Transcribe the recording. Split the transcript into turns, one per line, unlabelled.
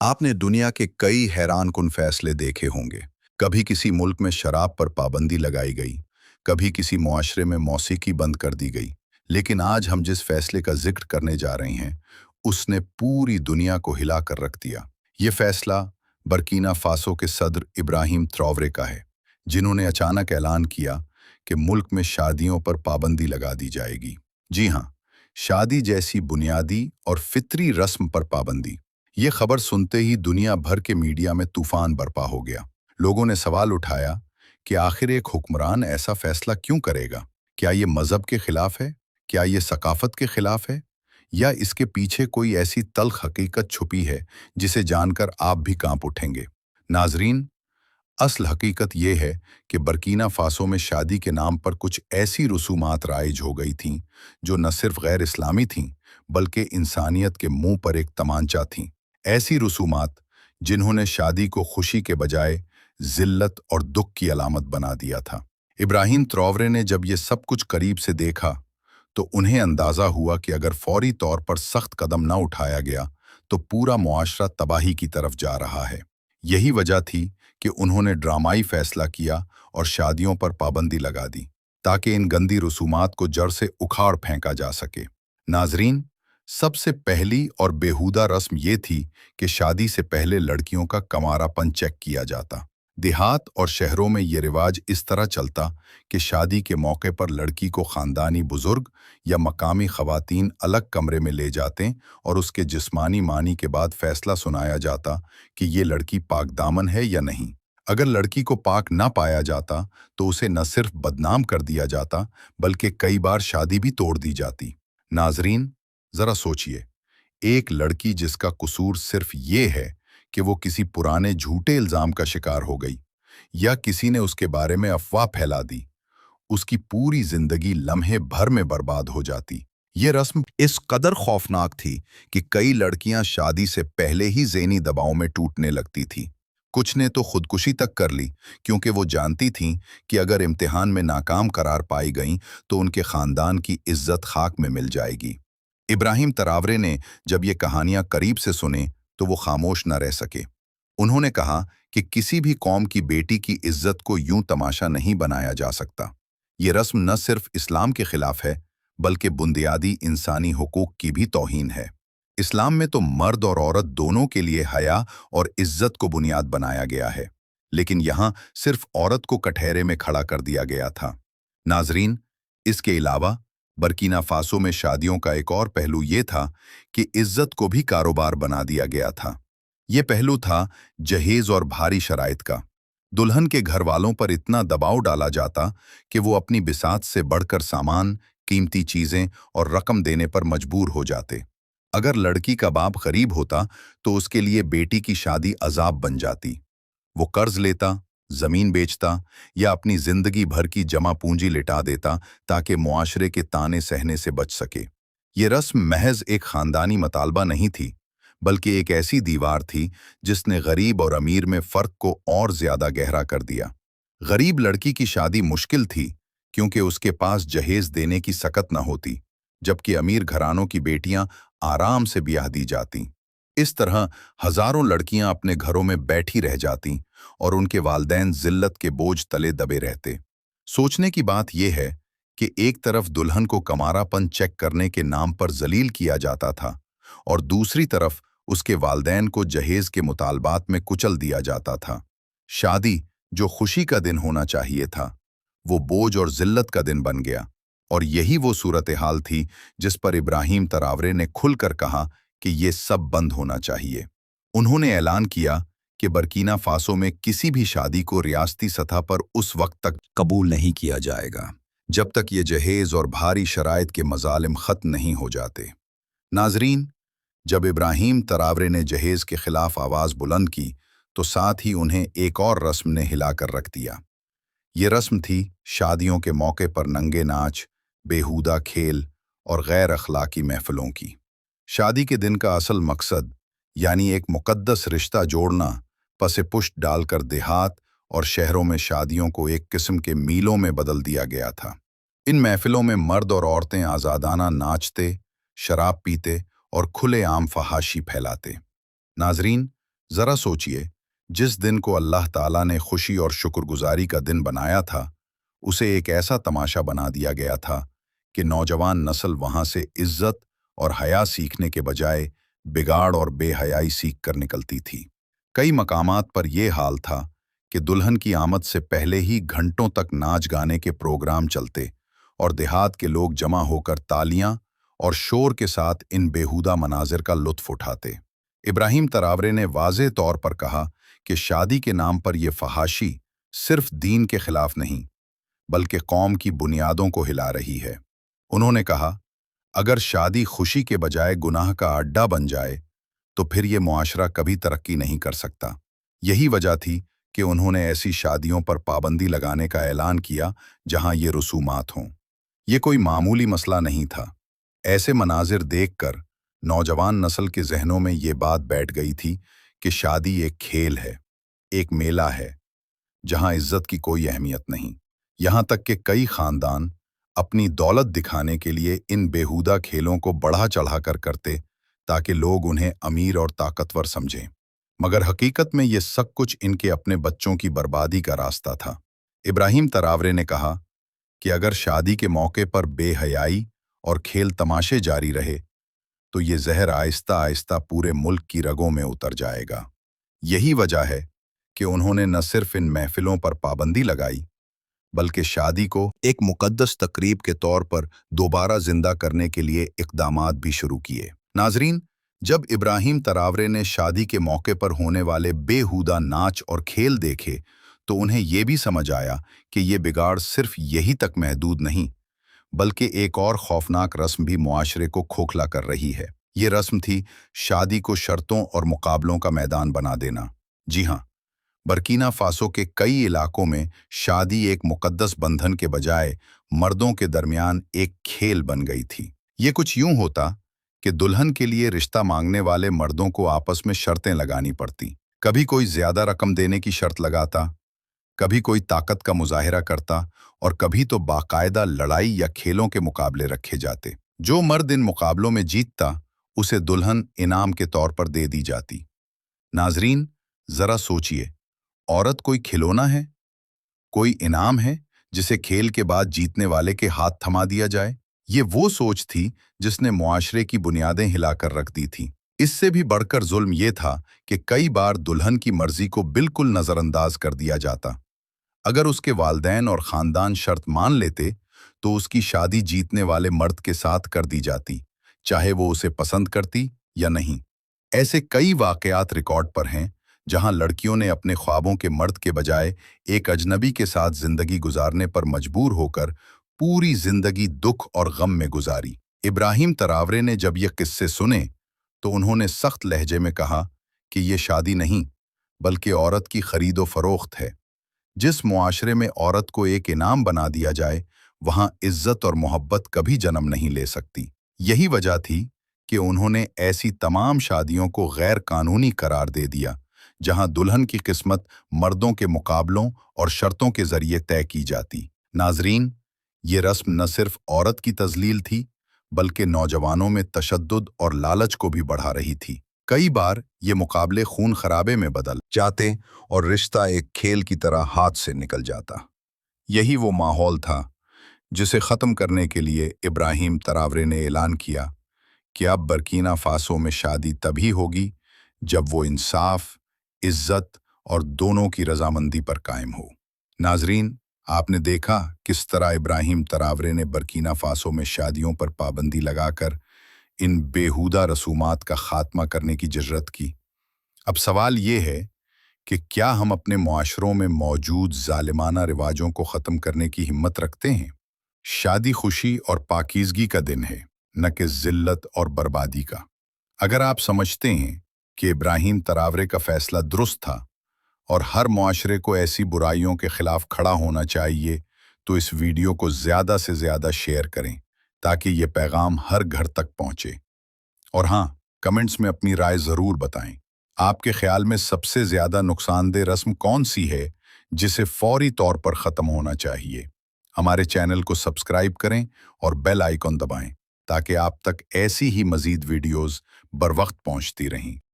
आपने दुनिया के कई हैरानकुन फैसले देखे होंगे। कभी किसी मुल्क में शराब पर पाबंदी लगाई गई, कभी किसी मुआशरे में मौसीकी बंद कर दी गई। लेकिन आज हम जिस फैसले का जिक्र करने जा रहे हैं, उसने पूरी दुनिया को हिला कर रख दिया। ये फैसला बर्कीना फासो के सदर इब्राहिम ट्रॉवरे का है, जिन्होंने अचानक ऐलान किया कि मुल्क में शादियों पर पाबंदी लगा दी जाएगी। जी हाँ, शादी जैसी बुनियादी और फितरी रस्म पर पाबंदी। ये खबर सुनते ही दुनिया भर के मीडिया में तूफान बरपा हो गया। लोगों ने सवाल उठाया कि आखिर एक हुक्मरान ऐसा फैसला क्यों करेगा? क्या ये मजहब के खिलाफ है? क्या ये सकाफत के खिलाफ है? या इसके पीछे कोई ऐसी तल्ख हकीकत छुपी है जिसे जानकर आप भी कांप उठेंगे? नाजरीन, असल हकीकत ये है कि बर्कीना फासो में शादी के नाम पर कुछ ऐसी रसूमात राइज हो गई थीं जो न सिर्फ गैर इस्लामी थीं, बल्कि इंसानियत के मुंह पर एक तमांचा थीं। ऐसी रसूमात जिन्होंने शादी को खुशी के बजाय जिल्लत और दुख की अलामत बना दिया था। इब्राहिम ट्रॉवरे ने जब ये सब कुछ करीब से देखा तो उन्हें अंदाजा हुआ कि अगर फौरी तौर पर सख्त कदम न उठाया गया तो पूरा मुआशरा तबाही की तरफ जा रहा है। यही वजह थी कि उन्होंने ड्रामाई फैसला किया और शादियों पर पाबंदी लगा दी, ताकि इन गंदी रसूमात को जड़ से उखाड़ फेंका जा सके। नाजरीन, सबसे पहली और बेहुदा रस्म ये थी कि शादी से पहले लड़कियों का कमारापन चेक किया जाता। देहात और शहरों में ये रिवाज इस तरह चलता कि शादी के मौके पर लड़की को खानदानी बुजुर्ग या मकामी खवातीन अलग कमरे में ले जाते और उसके जिस्मानी मानी के बाद फैसला सुनाया जाता कि ये लड़की पाक दामन है या नहीं। अगर लड़की को पाक ना पाया जाता तो उसे न सिर्फ बदनाम कर दिया जाता, बल्कि कई बार शादी भी तोड़ दी जाती। नाजरीन, जरा सोचिए, एक लड़की जिसका कसूर सिर्फ ये है कि वो किसी पुराने झूठे इल्जाम का शिकार हो गई या किसी ने उसके बारे में अफवाह फैला दी, उसकी पूरी जिंदगी लम्हे भर में बर्बाद हो जाती। ये रस्म इस कदर खौफनाक थी कि कई लड़कियां शादी से पहले ही ज़हनी दबाव में टूटने लगती थी। कुछ ने तो खुदकुशी तक कर ली, क्योंकि वो जानती थीं कि अगर इम्तिहान में नाकाम करार पाई गईं तो उनके खानदान की इज्जत खाक में मिल जाएगी। इब्राहिम ट्रॉवरे ने जब ये कहानियां करीब से सुने तो वो खामोश न रह सके। उन्होंने कहा कि किसी भी कौम की बेटी की इज्जत को यूं तमाशा नहीं बनाया जा सकता। ये रस्म न सिर्फ इस्लाम के खिलाफ है, बल्कि बुनियादी इंसानी हुकूक की भी तौहीन है। इस्लाम में तो मर्द और औरत दोनों के लिए हया और इज्जत को बुनियाद बनाया गया है, लेकिन यहाँ सिर्फ औरत को कटहरे में खड़ा कर दिया गया था। नाजरीन, इसके अलावा बर्कीना फासो में शादियों का एक और पहलू ये था कि इज्जत को भी कारोबार बना दिया गया था। ये पहलू था जहेज और भारी शराइत का। दुल्हन के घर वालों पर इतना दबाव डाला जाता कि वो अपनी बिसात से बढ़कर सामान, कीमती चीजें और रकम देने पर मजबूर हो जाते। अगर लड़की का बाप गरीब होता तो उसके लिए बेटी की शादी अजाब बन जाती। वो कर्ज लेता, जमीन बेचता या अपनी जिंदगी भर की जमा पूंजी लिटा देता ताकि मुआशरे के ताने सहने से बच सके। ये रस्म महज एक खानदानी मतालबा नहीं थी, बल्कि एक ऐसी दीवार थी जिसने गरीब और अमीर में फर्क को और ज्यादा गहरा कर दिया। गरीब लड़की की शादी मुश्किल थी क्योंकि उसके पास जहेज देने की सकत न होती, जबकि अमीर घरानों की बेटियां आराम से ब्याह दी जाती। इस तरह हजारों लड़कियां अपने घरों में बैठी रह जातीं और उनके वालदैन जिल्लत के बोझ तले दबे रहते। सोचने की बात यह है कि एक तरफ दुल्हन को कमारापन चेक करने के नाम पर जलील किया जाता था और दूसरी तरफ उसके वालदैन को जहेज के मुतालबात में कुचल दिया जाता था। शादी, जो खुशी का दिन होना चाहिए था, वो बोझ और जिल्लत का दिन बन गया। और यही वो सूरत हाल थी जिस पर इब्राहिम ट्रॉवरे ने खुलकर कहा कि ये सब बंद होना चाहिए। उन्होंने ऐलान किया कि बर्कीना फासो में किसी भी शादी को रियासती सतह पर उस वक्त तक कबूल नहीं किया जाएगा जब तक ये जहेज और भारी शराइत के मजालिम खत्म नहीं हो जाते। नाजरीन, जब इब्राहिम ट्रॉवरे ने जहेज के खिलाफ आवाज बुलंद की तो साथ ही उन्हें एक और रस्म ने हिलाकर रख दिया। ये रस्म थी शादियों के मौके पर नंगे नाच, बेहुदा खेल और गैर अखलाकी महफिलों की। शादी के दिन का असल मकसद, यानी एक मुकद्दस रिश्ता जोड़ना, पसे पुष्ट डालकर देहात और शहरों में शादियों को एक किस्म के मीलों में बदल दिया गया था। इन महफिलों में मर्द और औरतें आज़ादाना नाचते, शराब पीते और खुलेआम फहाशी फैलाते। नाजरीन, ज़रा सोचिए, जिस दिन को अल्लाह ताला ने खुशी और शुक्रगुजारी का दिन बनाया था, उसे एक ऐसा तमाशा बना दिया गया था कि नौजवान नस्ल वहाँ से इज्जत और हया सीखने के बजाय बिगाड़ और बेहयाई सीख कर निकलती थी। कई मकामात पर यह हाल था कि दुल्हन की आमद से पहले ही घंटों तक नाच गाने के प्रोग्राम चलते और देहात के लोग जमा होकर तालियां और शोर के साथ इन बेहुदा मनाजिर का लुत्फ उठाते। इब्राहिम तरावरे ने वाज़े तौर पर कहा कि शादी के नाम पर यह फहाशी सिर्फ दीन के खिलाफ नहीं, बल्कि कौम की बुनियादों को हिला रही है। उन्होंने कहा, अगर शादी खुशी के बजाय गुनाह का अड्डा बन जाए, तो फिर ये मुआशरा कभी तरक्की नहीं कर सकता। यही वजह थी कि उन्होंने ऐसी शादियों पर पाबंदी लगाने का ऐलान किया जहां ये रसूमात हों। ये कोई मामूली मसला नहीं था। ऐसे मनाजिर देखकर नौजवान नस्ल के जहनों में ये बात बैठ गई थी कि शादी एक खेल है, एक मेला है, जहां इज्जत की कोई अहमियत नहीं। यहां तक कि कई खानदान अपनी दौलत दिखाने के लिए इन बेहुदा खेलों को बढ़ा चढ़ाकर करते ताकि लोग उन्हें अमीर और ताकतवर समझें। मगर हकीकत में ये सब कुछ इनके अपने बच्चों की बर्बादी का रास्ता था। इब्राहिम तरावरे ने कहा कि अगर शादी के मौके पर बेहयाई और खेल तमाशे जारी रहे, तो ये जहर आहिस्ता आहिस्ता पूरे मुल्क की रगों में उतर जाएगा। यही वजह है कि उन्होंने न सिर्फ इन महफिलों पर पाबंदी लगाई, बल्कि शादी को एक मुकद्दस तकरीब के तौर पर दोबारा जिंदा करने के लिए इक़दामात भी शुरू किए। नाजरीन, जब इब्राहिम तरावरे ने शादी के मौके पर होने वाले बेहुदा नाच और खेल देखे, तो उन्हें यह भी समझ आया कि ये बिगाड़ सिर्फ यही तक महदूद नहीं, बल्कि एक और खौफनाक रस्म भी मुआशरे को खोखला कर रही है। ये रस्म थी शादी को शर्तों और मुकाबलों का मैदान बना देना। जी हाँ, बर्कीना फासो के कई इलाकों में शादी एक मुकद्दस बंधन के बजाय मर्दों के दरमियान एक खेल बन गई थी। ये कुछ यूं होता कि दुल्हन के लिए रिश्ता मांगने वाले मर्दों को आपस में शर्तें लगानी पड़ती। कभी कोई ज्यादा रकम देने की शर्त लगाता, कभी कोई ताकत का मुजाहिरा करता और कभी तो बाकायदा लड़ाई या खेलों के मुकाबले रखे जाते। जो मर्द इन मुकाबलों में जीतता, उसे दुल्हन इनाम के तौर पर दे दी जाती। नाजरीन, जरा सोचिए, औरत कोई खिलौना है, कोई इनाम है जिसे खेल के बाद जीतने वाले के हाथ थमा दिया जाए? ये वो सोच थी जिसने मुआशरे की बुनियादें हिलाकर रख दी थी। इससे भी बढ़कर जुल्म ये था कि कई बार दुल्हन की मर्जी को बिल्कुल नजरअंदाज कर दिया जाता। अगर उसके वालदैन और खानदान शर्त मान लेते, तो उसकी शादी जीतने वाले मर्द के साथ कर दी जाती, चाहे वो उसे पसंद करती या नहीं। ऐसे कई वाकयात रिकॉर्ड पर हैं जहां लड़कियों ने अपने ख्वाबों के मर्द के बजाय एक अजनबी के साथ जिंदगी गुजारने पर मजबूर होकर पूरी जिंदगी दुख और गम में गुजारी। इब्राहिम तरावरे ने जब ये किस्से सुने, तो उन्होंने सख्त लहजे में कहा कि ये शादी नहीं, बल्कि औरत की खरीदो फरोख्त है। जिस मुआशरे में औरत को एक इनाम बना दिया जाए, वहां इज्जत और मोहब्बत कभी जन्म नहीं ले सकती। यही वजह थी कि उन्होंने ऐसी तमाम शादियों को गैर कानूनी करार दे दिया, जहां दुल्हन की किस्मत मर्दों के मुकाबलों और शर्तों के जरिए तय की जाती। नाजरीन, ये रस्म न सिर्फ औरत की तजलील थी, बल्कि नौजवानों में तशद्दुद और लालच को भी बढ़ा रही थी। कई बार ये मुकाबले खून खराबे में बदल जाते और रिश्ता एक खेल की तरह हाथ से निकल जाता। यही वो माहौल था जिसे ख़त्म करने के लिए इब्राहिम तरावरे ने ऐलान किया कि अब बर्कीना फासो में शादी तभी होगी जब वो इंसाफ, इज्जत और दोनों की रजामंदी पर कायम हो। नाजरीन, आपने देखा किस तरह इब्राहिम तरावरे ने बर्कीना फासो में शादियों पर पाबंदी लगाकर इन बेहुदा रसूमात का खात्मा करने की जरूरत की। अब सवाल ये है कि क्या हम अपने मुआशरों में मौजूद जालिमाना रिवाजों को ख़त्म करने की हिम्मत रखते हैं? शादी खुशी और पाकीज़गी का दिन है, न कि ज़िल्लत और बर्बादी का। अगर आप समझते हैं कि इब्राहिम तरावरे का फैसला दुरुस्त था और हर मुआशरे को ऐसी बुराइयों के खिलाफ खड़ा होना चाहिए, तो इस वीडियो को ज़्यादा से ज़्यादा शेयर करें ताकि ये पैगाम हर घर तक पहुँचे। और हाँ, कमेंट्स में अपनी राय ज़रूर बताएं। आपके ख्याल में सबसे ज़्यादा नुकसानदेह रस्म कौन सी है जिसे फौरी तौर पर ख़त्म होना चाहिए? हमारे चैनल को सब्सक्राइब करें और बेल आइकॉन दबाएं ताकि आप तक ऐसी ही मज़ीद वीडियोज़ बर वक्त पहुँचती रहें।